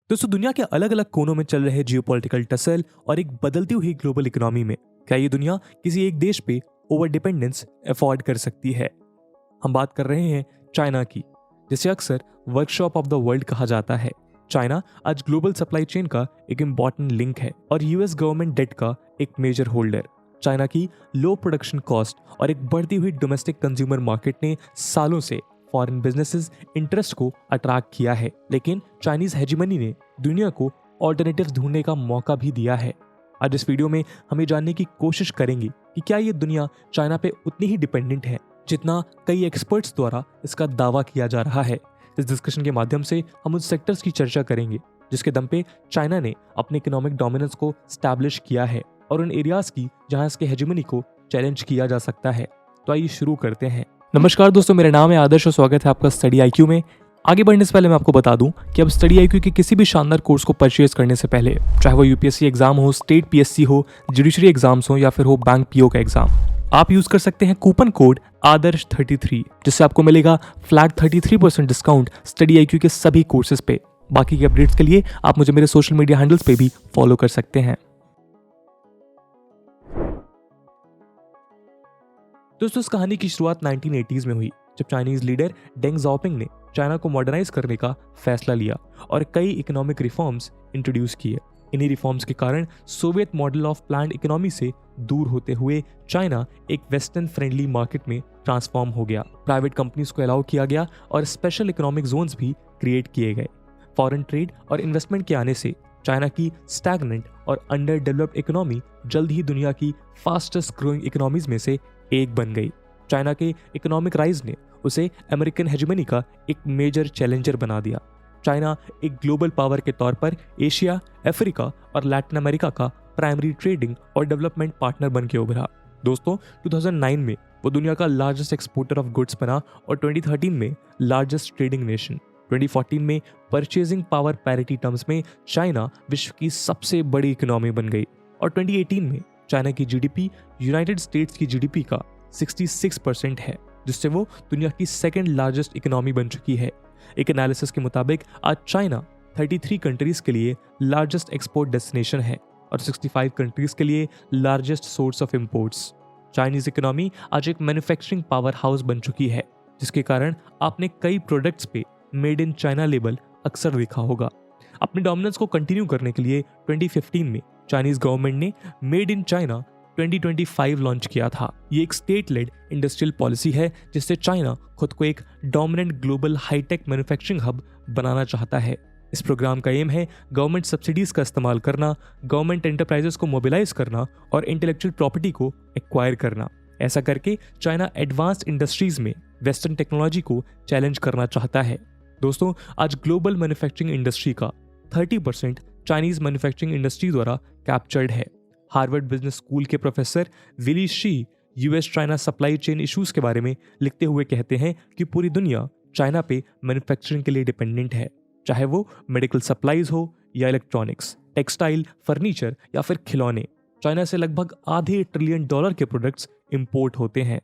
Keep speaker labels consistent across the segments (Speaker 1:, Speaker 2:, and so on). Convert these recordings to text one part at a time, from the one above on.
Speaker 1: दोस्तों, दुनिया के अलग अलग कोनों में चल रहे जियोपॉलिटिकल टसल और एक बदलती हुई ग्लोबल इकोनॉमी में क्या ये दुनिया किसी एक देश पे ओवर डिपेंडेंस अफोर्ड कर सकती है? हम बात कर रहे हैं चाइना की, जिसे अक्सर वर्कशॉप ऑफ द वर्ल्ड कहा जाता है। चाइना आज ग्लोबल सप्लाई चेन का एक इम्पॉर्टेंट लिंक है और यूएस गवर्नमेंट डेट का एक मेजर होल्डर। चाइना की लो प्रोडक्शन कॉस्ट और एक बढ़ती हुई डोमेस्टिक कंज्यूमर मार्केट ने सालों से फॉरेन बिजनेसेस इंटरेस्ट को अट्रैक्ट किया है, लेकिन चाइनीज हेजिमनी ने दुनिया को ऑल्टरनेटिव्स ढूंढने का मौका भी दिया है। आज इस वीडियो में हम ये जानने की कोशिश करेंगे कि क्या ये दुनिया चाइना पे उतनी ही डिपेंडेंट है जितना कई एक्सपर्ट्स द्वारा इसका दावा किया जा रहा है। इस डिस्कशन के माध्यम से हम उन सेक्टर्स की चर्चा करेंगे जिसके दम पे चाइना ने अपने इकोनॉमिक डोमिनेंस को स्टैब्लिश किया है और उन एरियाज की जहां इसके हेजिमनी को चैलेंज किया जा सकता है। तो आइए शुरू करते हैं। नमस्कार दोस्तों, मेरा नाम है आदर्श और स्वागत है आपका स्टडी आईक्यू में। आगे बढ़ने से पहले मैं आपको बता दूं कि अब स्टडी आईक्यू के किसी भी शानदार कोर्स को परचेज करने से पहले, चाहे वो यूपीएससी एग्जाम हो, स्टेट पीएससी हो, जुडिशरी एग्जाम्स हो या फिर हो बैंक पीओ का एग्जाम, आप यूज कर सकते हैं कूपन कोड आदर्श 33, जिससे आपको मिलेगा फ्लैट 33% डिस्काउंट स्टडी आईक्यू के सभी कोर्सेज पे। बाकी के अपडेट्स के लिए आप मुझे मेरे सोशल मीडिया हैंडल्स पे भी फॉलो कर सकते हैं। दोस्तों, इस कहानी की शुरुआत 1980s में हुई जब चाइनीज लीडर डेंग ज़ाओपिंग ने चाइना को मॉडर्नाइज करने का फैसला लिया और कई इकोनॉमिक रिफॉर्म्स इंट्रोड्यूस किए। इन्हीं रिफॉर्म्स के कारण Soviet model of planned economy से दूर होते हुए चाइना एक वेस्टर्न फ्रेंडली मार्केट में ट्रांसफॉर्म हो गया। प्राइवेट कंपनीज को अलाउ किया गया और स्पेशल इकोनॉमिक जोन्स भी क्रिएट किए गए। फॉरेन ट्रेड और इन्वेस्टमेंट के आने से चाइना की स्टैग्नेंट और अंडर डेवलप्ड इकोनॉमी जल्द ही दुनिया की फास्टेस्ट ग्रोइंग इकोनॉमीज में से एक बन गई। चाइना के इकोनॉमिक राइज ने उसे अमेरिकन हेजेमनी का एक मेजर चैलेंजर बना दिया। चाइना एक ग्लोबल पावर के तौर पर एशिया, अफ्रीका और लैटिन अमेरिका का प्राइमरी ट्रेडिंग और डेवलपमेंट पार्टनर बन के उभरा। दोस्तों, 2009 में वो दुनिया का लार्जेस्ट एक्सपोर्टर ऑफ गुड्स बना और 2013 में लार्जेस्ट ट्रेडिंग नेशन। 2014 में परचेजिंग पावर पैरिटी टर्म्स में चाइना विश्व की सबसे बड़ी इकोनॉमी बन गई और 2018 में चाइना की जीडीपी यूनाइटेड स्टेट्स की जीडीपी का 66% है, जिससे वो दुनिया की सेकंड लार्जेस्ट इकोनॉमी बन चुकी है। एक एनालिसिस के मुताबिक आज चाइना 33 कंट्रीज के लिए लार्जेस्ट एक्सपोर्ट डेस्टिनेशन है और 65 कंट्रीज के लिए largest source of imports. Chinese economy आज एक मैन्युफैक्चरिंग पावर हाउस बन चुकी है, जिसके कारण आपने कई प्रोडक्ट्स पे मेड इन चाइना लेबल अक्सर देखा होगा। अपने डोमिनेंस को कंटिन्यू करने के लिए 2015 में चाइनीज गवर्नमेंट ने मेड इन चाइना 2025 लॉन्च किया था। ये एक स्टेट लेड इंडस्ट्रियल पॉलिसी है जिससे चाइना खुद को एक dominant global high tech manufacturing hub बनाना चाहता है। इस प्रोग्राम का एम है गवर्नमेंट सब्सिडीज का इस्तेमाल करना, गवर्नमेंट एंटरप्राइजेस को मोबिलाइज करना और इंटेलेक्चुअल प्रॉपर्टी को एक्वायर करना। ऐसा करके चाइना एडवांस्ड इंडस्ट्रीज में वेस्टर्न टेक्नोलॉजी को चैलेंज करना चाहता है। दोस्तों, आज ग्लोबल मैन्युफैक्चरिंग इंडस्ट्री का 30% चाइनीज मैन्युफैक्चरिंग इंडस्ट्री द्वारा कैप्चर्ड है। हार्वर्ड बिजनेस स्कूल के professor Willy Shih US China supply chain issues के बारे में लिखते हुए कहते हैं कि पूरी दुनिया चाइना पे मैन्युफैक्चरिंग के लिए डिपेंडेंट है, चाहे वो मेडिकल सप्लाईज हो या इलेक्ट्रॉनिक्स, टेक्सटाइल, फर्नीचर या फिर खिलौने। चाइना से लगभग $500 ट्रिलियन के प्रोडक्ट्स इंपोर्ट होते हैं।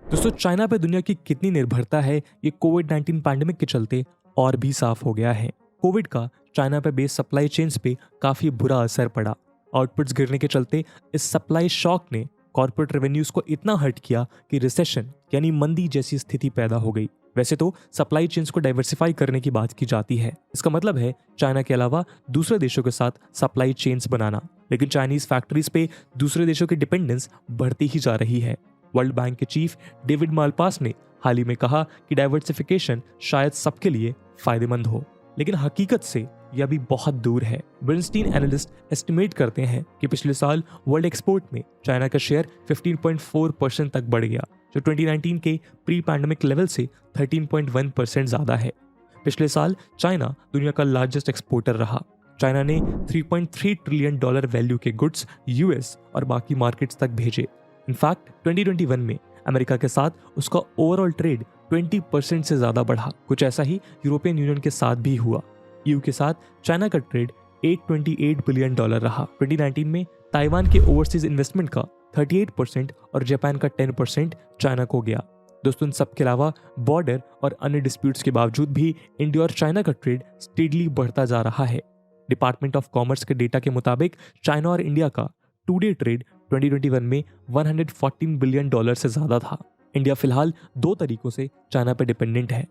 Speaker 1: दोस्तों, चाइना पे दुनिया की कितनी निर्भरता है ये कोविड-19 पैंडेमिक के चलते और भी साफ हो गया है। कोविड का चाइना पे बेस्ड सप्लाई चेन्स पे काफी बुरा असर पड़ा। आउटपुट्स गिरने के चलते इस सप्लाई शॉक ने कॉर्पोरेट रेवेन्यूज को इतना हर्ट किया कि रिसेशन यानी मंदी जैसी स्थिति पैदा हो गई। वैसे तो सप्लाई चेन्स को डाइवर्सिफाई करने की बात की जाती है, इसका मतलब है चाइना के अलावा दूसरे देशों के साथ सप्लाई चेन्स बनाना, लेकिन चाइनीज फैक्ट्रीज पे दूसरे देशों की डिपेंडेंस बढ़ती ही जा रही है। वर्ल्ड बैंक के चीफ डेविड मालपास ने हाल ही में कहा कि डाइवर्सिफिकेशन शायद सबके लिए फायदेमंद हो, लेकिन हकीकत से यह भी बहुत दूर है। बर्नस्टीन एनालिस्ट एस्टिमेट करते हैं कि पिछले साल वर्ल्ड एक्सपोर्ट में चाइना का शेयर 15.4% तक बढ़ गया, जो 2019 के प्री पैंडेमिक लेवल से 13.1% ज्यादा है। पिछले साल चाइना दुनिया का लार्जेस्ट एक्सपोर्टर रहा। चाइना ने $3.3 ट्रिलियन वैल्यू के गुड्स यूएस और बाकी मार्केट्स तक भेजे। इनफैक्ट 2021 में अमेरिका के साथ उसका ओवरऑल ट्रेड 20% से ज्यादा बढ़ा। कुछ ऐसा ही यूरोपियन यूनियन के साथ भी हुआ। ईयू के साथ चाइना का ट्रेड $828 बिलियन रहा। 2019 में ताइवान के ओवरसीज इन्वेस्टमेंट का 38% और जापान का 10% चाइना को गया। दोस्तों, इन सब के अलावा बॉर्डर और अन्य डिस्प्यूट्स के बावजूद भी इंडिया और चाइना का ट्रेड स्टेडली बढ़ता जा रहा है। डिपार्टमेंट ऑफ कॉमर्स के डेटा के मुताबिक चाइना और इंडिया का टू डे ट्रेड 2021 में $114 बिलियन से ज्यादा था। इंडिया फिलहाल दो तरीकों से चाइना पर डिपेंडेंट है।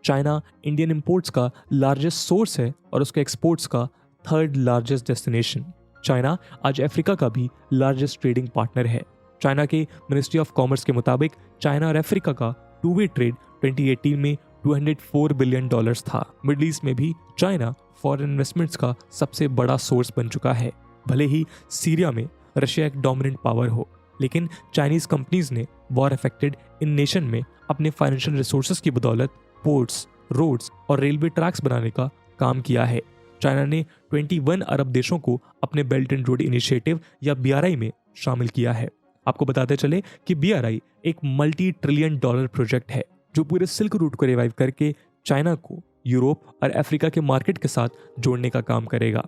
Speaker 1: चाइना इंडियन इंपोर्ट्स का लार्जेस्ट सोर्स है और उसके एक्सपोर्ट्स का थर्ड लार्जेस्ट डेस्टिनेशन। चाइना आज अफ्रीका का भी लार्जेस्ट ट्रेडिंग पार्टनर है। चाइना के मिनिस्ट्री ऑफ कॉमर्स के मुताबिक चाइना और अफ्रीका का टू वे ट्रेड 2018 में $204 बिलियन था। मिडिल ईस्ट में भी चाइना फॉरेन इन्वेस्टमेंट्स का सबसे बड़ा सोर्स बन चुका है। भले ही सीरिया में रशिया एक डोमिनेंट पावर हो, लेकिन चाइनीज कंपनीज ने वॉर अफेक्टेड इन नेशन में अपने फाइनेंशियल रिसोर्सेज की बदौलत पोर्ट्स, रोड्स और रेलवे ट्रैक्स बनाने का काम किया है। चाइना ने 21 अरब देशों को अपने बेल्ट एंड रोड इनिशिएटिव या BRI में शामिल किया है। आपको बताते चले कि BRI एक मल्टी ट्रिलियन डॉलर प्रोजेक्ट है जो पूरे सिल्क रूट को रिवाइव करके चाइना को यूरोप और अफ्रीका के मार्केट के साथ जोड़ने का काम करेगा।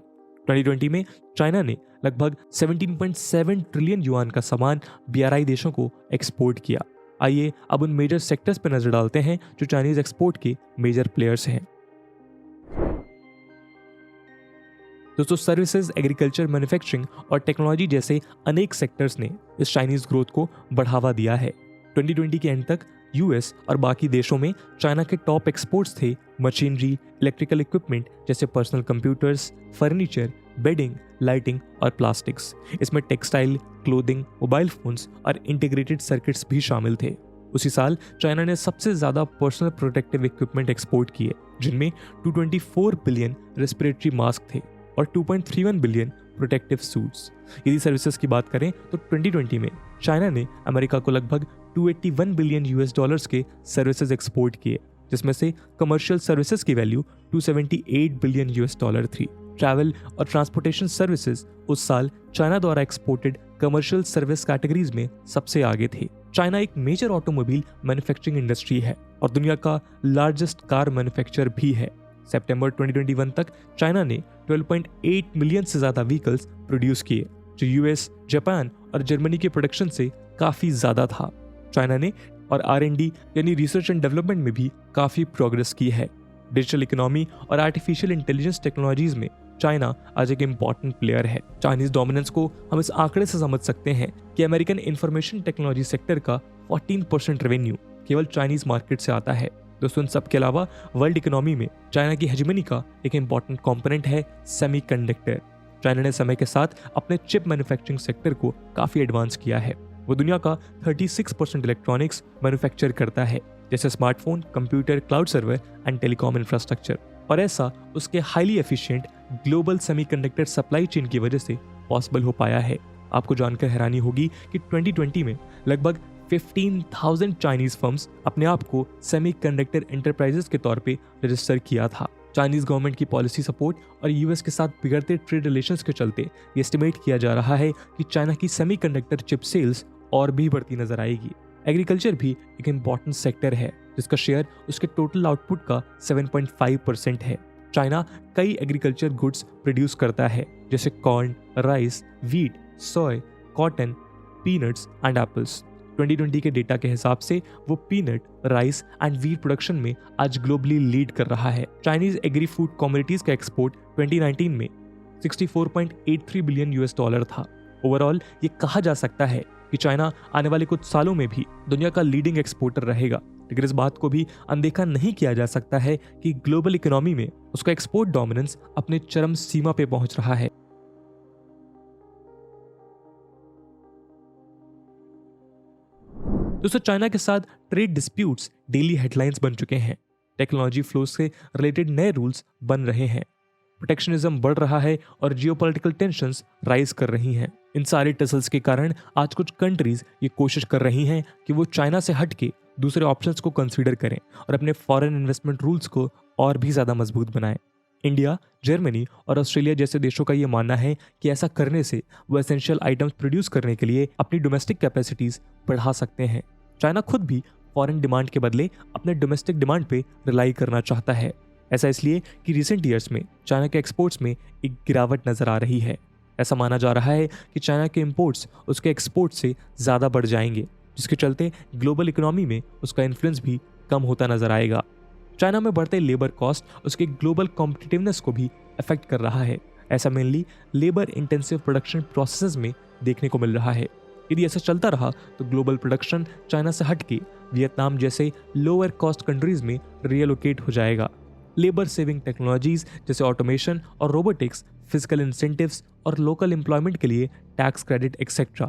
Speaker 1: 2020 में चाइना ने लगभग 17.7 ट्रिलियन युआन का सामान BRI देशों को एक्सपोर्ट किया। आइए अब उन मेजर सेक्टर्स पर नजर डालते हैं जो चाइनीज एक्सपोर्ट के मेजर प्लेयर्स हैं। दोस्तों, सर्विसेज, एग्रीकल्चर, मैन्युफैक्चरिंग और टेक्नोलॉजी जैसे अनेक सेक्टर्स ने इस चाइनीज ग्रोथ को बढ़ावा दिया है। 2020 के एंड तक US और बाकी देशों में चाइना के टॉप एक्सपोर्ट्स थे मशीनरी, इलेक्ट्रिकल इक्विपमेंट जैसे personal computers, furniture, bedding, lighting और प्लास्टिक्स। इसमें टेक्सटाइल, क्लोथिंग, मोबाइल फोन्स और इंटीग्रेटेड सर्किट्स भी शामिल थे। उसी साल चाइना ने सबसे ज्यादा पर्सनल प्रोटेक्टिव इक्विपमेंट एक्सपोर्ट किए, जिनमें 224 बिलियन रेस्पिरेटरी मास्क थे और 2.31 बिलियन प्रोटेक्टिव सूट्स। यदि सर्विसेज की बात करें तो 2020 में चाइना ने अमेरिका को लगभग $281 बिलियन के सर्विसेज एक्सपोर्ट किए, जिसमें से कमर्शियल सर्विसेज की वैल्यू $278 बिलियन थी। ट्रैवल और ट्रांसपोर्टेशन सर्विसेज उस साल चाइना द्वारा एक्सपोर्टेड कमर्शियल सर्विस कैटेगरीज में सबसे आगे थे। चाइना एक मेजर ऑटोमोबाइल मैन्युफैक्चरिंग इंडस्ट्री है और दुनिया का लार्जेस्ट कार मैन्युफैक्चरर भी है। सितंबर 2021 तक चाइना ने 12.8 मिलियन से ज्यादा व्हीकल्स प्रोड्यूस किए, जो US, जापान और जर्मनी के प्रोडक्शन से काफी ज्यादा था। चाइना ने और R&D यानी रिसर्च एंड डेवलपमेंट में भी काफी प्रोग्रेस की है। डिजिटल इकोनॉमी और आर्टिफिशियल इंटेलिजेंस टेक्नोलॉजीज में चाइना आज एक इंपॉर्टेंट प्लेयर है। चाइनीज डोमिनेंस को हम इस आंकड़े से समझ सकते हैं कि अमेरिकन इंफॉर्मेशन टेक्नोलॉजी सेक्टर का 14% रेवेन्यू केवल चाइनीज मार्केट से आता है। दोस्तों, इन सब के अलावा वर्ल्ड इकोनॉमी में चाइना की हेजेमनी का एक इंपॉर्टेंट कंपोनेंट है सेमीकंडक्टर। चाइना ने समय के साथ अपने चिप मैन्युफैक्चरिंग सेक्टर को काफी एडवांस किया है। वो दुनिया का 36% इलेक्ट्रॉनिक्स मैन्युफैक्चर करता है, जैसे smartphone, computer, cloud server and telecom infrastructure. और ऐसा उसके highly efficient global semiconductor supply chain की वजह से पॉसिबल हो पाया है। आपको जानकर हैरानी होगी कि 2020 में लगभग 15,000 चाइनीज फर्म्स अपने आप को सेमीकंडक्टर एंटरप्राइजेस के तौर पे रजिस्टर किया था। चाइनीज गवर्नमेंट की पॉलिसी सपोर्ट और US के साथ बिगड़ते ट्रेड रिलेशंस के चलते ये एस्टिमेट किया जा रहा है कि चाइना की सेमीकंडक्टर चिप सेल्स और भी बढ़ती नजर आएगी। एग्रीकल्चर भी एक इम्पॉर्टेंट सेक्टर है, जिसका शेयर उसके टोटल आउटपुट का 7.5% है। चाइना कई एग्रीकल्चर गुड्स प्रोड्यूस करता है, जैसे corn, rice, wheat, soy, cotton, peanuts and apples. 2020 के डेटा के हिसाब से वो peanut, rice and wheat production में आज ग्लोबली लीड कर रहा है। चाइनीज एग्री फूड कमोडिटीज का एक्सपोर्ट 2019 में $64.83 बिलियन था। ओवरऑल ये कहा जा सकता है कि चाइना आने वाले कुछ सालों में भी दुनिया का लीडिंग एक्सपोर्टर रहेगा, लेकिन इस बात को भी अनदेखा नहीं किया जा सकता है कि ग्लोबल इकोनॉमी में उसका एक्सपोर्ट डोमिनेंस अपने चरम सीमा पे पहुंच रहा है। दोस्तों, चाइना के साथ ट्रेड डिस्प्यूट्स डेली हेडलाइंस बन चुके हैं। टेक्नोलॉजी फ्लो से रिलेटेड नए रूल्स बन रहे हैं, प्रोटेक्शनिज्म बढ़ रहा है और जियोपॉलिटिकल टेंशंस राइज कर रही हैं। इन सारे टसल्स के कारण आज कुछ कंट्रीज ये कोशिश कर रही हैं कि वो चाइना से हटके दूसरे ऑप्शंस को कंसीडर करें और अपने फॉरेन इन्वेस्टमेंट रूल्स को और भी ज़्यादा मजबूत बनाएं। इंडिया, जर्मनी और ऑस्ट्रेलिया जैसे देशों का ये मानना है कि ऐसा करने से वो एसेंशियल आइटम्स प्रोड्यूस करने के लिए अपनी डोमेस्टिक कैपेसिटीज बढ़ा सकते हैं। चाइना खुद भी फॉरेन डिमांड के बदले अपने डोमेस्टिक डिमांड पे रिलाई करना चाहता है। ऐसा इसलिए कि रिसेंट ईयर्स में चाइना के एक्सपोर्ट्स में एक गिरावट नजर आ रही है। ऐसा माना जा रहा है कि चाइना के इंपोर्ट्स उसके एक्सपोर्ट से ज़्यादा बढ़ जाएंगे, जिसके चलते ग्लोबल इकोनॉमी में उसका इन्फ्लुएंस भी कम होता नजर आएगा। चाइना में बढ़ते लेबर कॉस्ट उसके ग्लोबल कॉम्पिटिटिवनेस को भी अफेक्ट कर रहा है। ऐसा mainly labour intensive production processes में देखने को मिल रहा है। यदि ऐसा चलता रहा तो ग्लोबल प्रोडक्शन चाइना से हटके वियतनाम जैसे लोअर कॉस्ट कंट्रीज में रिएलोकेट हो जाएगा। लेबर सेविंग टेक्नोलॉजीज जैसे ऑटोमेशन और रोबोटिक्स, फिजिकल इंसेंटिव्स और लोकल एम्प्लॉयमेंट के लिए tax credit etcetera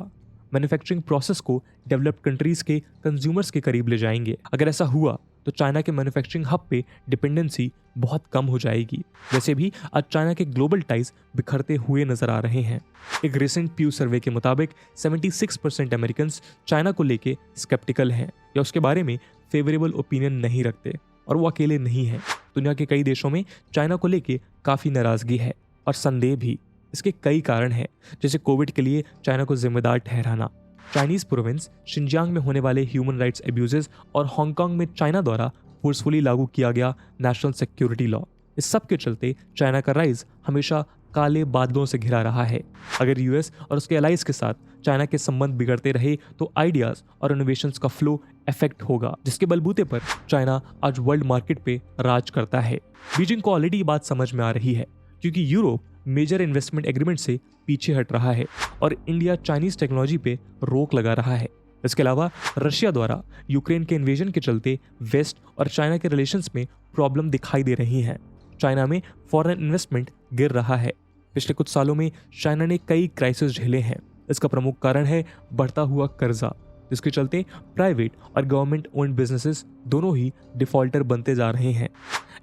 Speaker 1: manufacturing process को डेवलप्ड कंट्रीज के कंज्यूमर्स के करीब ले जाएंगे। अगर ऐसा हुआ तो चाइना के मैन्युफैक्चरिंग हब पे डिपेंडेंसी बहुत कम हो जाएगी। वैसे भी आज चाइना के ग्लोबल टाइज बिखरते हुए नजर आ रहे हैं। एक रिसेंट प्यू सर्वे के मुताबिक 76% अमेरिकन्स चाइना को लेके स्केप्टिकल हैं या उसके बारे में फेवरेबल ओपिनियन नहीं रखते, और वो अकेले नहीं है। दुनिया के कई देशों में चाइना को लेके काफ़ी नाराज़गी है और संदेह भी। इसके कई कारण हैं, जैसे कोविड के लिए चाइना को जिम्मेदार ठहराना, चाइनीज प्रोविंस शिनजियांग में होने वाले ह्यूमन राइट्स एब्यूजेस और हांगकांग में चाइना द्वारा फोर्सफुली लागू किया गया नेशनल सिक्योरिटी लॉ। इस सब के चलते चाइना का राइज हमेशा काले बादलों से घिरा रहा है। अगर यूएस और उसके अलाइज के साथ चाइना के संबंध बिगड़ते रहे तो आइडियाज और इनोवेशंस का फ्लो इफेक्ट होगा, जिसके बलबूते पर चाइना आज वर्ल्ड मार्केट पे राज करता है। बीजिंग को ऑलरेडी ये बात समझ में आ रही है, क्योंकि यूरोप मेजर इन्वेस्टमेंट एग्रीमेंट से पीछे हट रहा है और इंडिया चाइनीज टेक्नोलॉजी पे रोक लगा रहा है। इसके अलावा रशिया द्वारा यूक्रेन के इन्वेजन के चलते वेस्ट और चाइना के रिलेशंस में प्रॉब्लम दिखाई दे रही हैं। चाइना में फॉरेन इन्वेस्टमेंट गिर रहा है। पिछले कुछ सालों में चाइना ने कई क्राइसिस झेले हैं। इसका प्रमुख कारण है बढ़ता हुआ कर्जा, जिसके चलते प्राइवेट और गवर्नमेंट ओन्ड बिजनेसेस दोनों ही डिफॉल्टर बनते जा रहे हैं।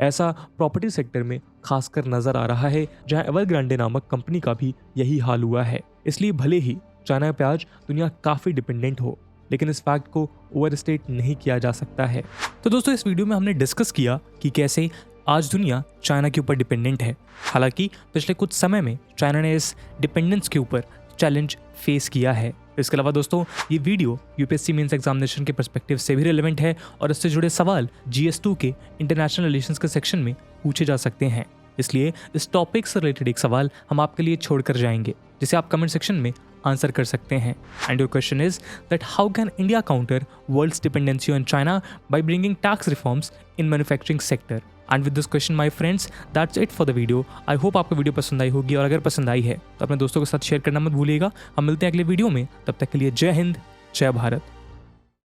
Speaker 1: ऐसा प्रॉपर्टी सेक्टर में खासकर नजर आ रहा है, जहां एवरग्रांडे नामक कंपनी का भी यही हाल हुआ है। इसलिए भले ही चाइना पे आज दुनिया काफ़ी डिपेंडेंट हो, लेकिन इस फैक्ट को ओवरस्टेट नहीं किया जा सकता है। तो दोस्तों, इस वीडियो में हमने डिस्कस किया कि कैसे आज दुनिया चाइना के ऊपर डिपेंडेंट है। हालांकि पिछले कुछ समय में चाइना ने इस डिपेंडेंस के ऊपर चैलेंज फेस किया है। इसके अलावा दोस्तों, ये वीडियो यूपीएससी मेंस एग्जामिनेशन के पर्सपेक्टिव से भी रिलेवेंट है और इससे जुड़े सवाल GS2 के इंटरनेशनल रिलेशंस के सेक्शन में पूछे जा सकते हैं। इसलिए इस टॉपिक से रिलेटेड एक सवाल हम आपके लिए छोड़कर जाएंगे, जिसे आप कमेंट सेक्शन में आंसर कर सकते हैं। And your question is that how can India counter world's dependency on China by bringing tax reforms in manufacturing sector. And with this question my friends, that's it for the video. I hope आपको video पसंद आई होगी, और अगर पसंद आई है तो अपने दोस्तों के साथ शेयर करना मत भूलिएगा। हम मिलते हैं अगले वीडियो में, तब तक के लिए जय हिंद, जय भारत।